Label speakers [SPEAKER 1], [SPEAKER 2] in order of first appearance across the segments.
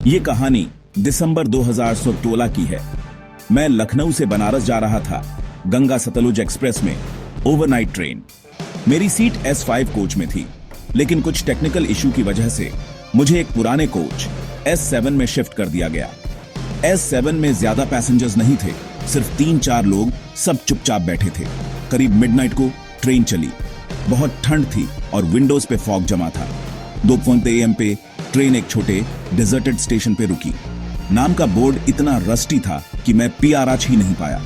[SPEAKER 1] ये कहानी दिसंबर 2016 की है। मैं लखनऊ से बनारस जा रहा था गंगा सतलुज एक्सप्रेस में ओवरनाइट ट्रेन। मेरी सीट S5 कोच में थी, लेकिन कुछ टेक्निकल इशू की वजह से मुझे एक पुराने कोच S7 में शिफ्ट कर दिया गया। S7 में ज्यादा पैसेंजर्स नहीं थे, सिर्फ 3-4 लोग, सब चुपचाप बैठे थे। करीब मिडनाइट को ट्रेन चली। बहुत ठंड थी और विंडोज पे फॉग जमा था। 2 AM पे ट्रेन एक छोटे डिजर्टेड स्टेशन पे रुकी। नाम का बोर्ड इतना रस्टी था कि मैं PRH ही नहीं पाया।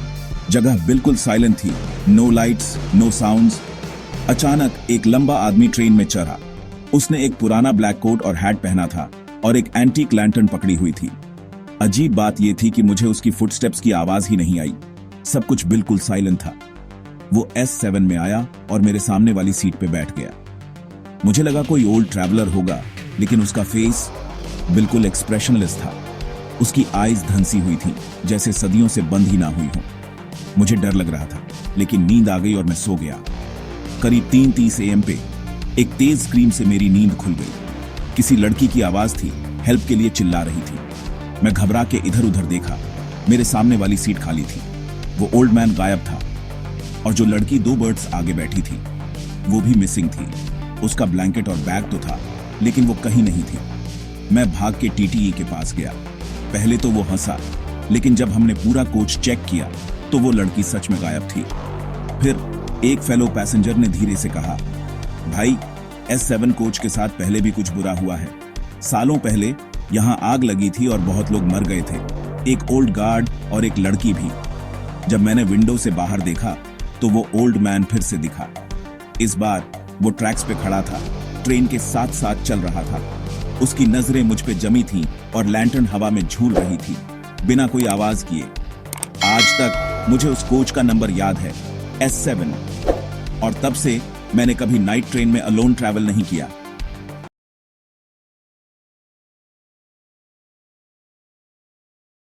[SPEAKER 1] जगह बिल्कुल साइलेंट थी, नो लाइट्स, नो साउंड्स। अचानक एक लंबा आदमी ट्रेन में चढ़ा। उसने एक पुराना ब्लैक कोट और हैट पहना था और एक एंटीक लैंटर्न पकड़ी हुई थी। अजीब बात यह थी कि मुझे उसकी फुटस्टेप्स की आवाज ही नहीं आई। सब कुछ बिल्कुल साइलेंट था। वो S7 में आया और मेरे सामने वाली सीट पे बैठ गया। मुझे लगा कोई ओल्ड ट्रैवलर होगा, लेकिन उसका फेस बिल्कुल एक्सप्रेशनलेस था। उसकी आईज धंसी हुई थी, जैसे सदियों से बंद ही ना हुई हो। मुझे डर लग रहा था, लेकिन नींद आ गई और मैं सो गया। करीब 3:30 AM पे एक तेज स्क्रीम से मेरी नींद खुल गई। किसी लड़की की आवाज थी, हेल्प के लिए चिल्ला रही थी। मैं घबरा के इधर उधर देखा। मेरे सामने वाली सीट खाली थी। वो ओल्ड मैन गायब था और जो लड़की 2 बर्ड्स आगे बैठी थी वो भी मिसिंग थी। उसका ब्लैंकेट और बैग तो था, लेकिन वो कहीं नहीं थी। मैं भाग के TTE के पास गया। पहले तो वो हंसा, लेकिन जब हमने पूरा कोच चेक किया तो वो लड़की सच में गायब थी। फिर एक फेलो पैसेंजर ने धीरे से कहा, भाई, S7 कोच के साथ पहले भी कुछ बुरा हुआ है। सालों पहले यहाँ आग लगी थी और बहुत लोग मर गए थे, एक ओल्ड गार्ड और एक लड़की भी। जब मैंने विंडो से बाहर देखा तो वो ओल्ड मैन फिर से दिखा। इस बार वो ट्रैक्स पे खड़ा था, ट्रेन के साथ साथ चल रहा था। उसकी नजरें मुझ पे जमी थीं और लैंटर्न हवा में झूल रही थी, बिना कोई आवाज किए। आज तक मुझे उस कोच का नंबर याद है, S7, और तब से मैंने कभी नाइट ट्रेन में अलोन ट्रैवल नहीं किया।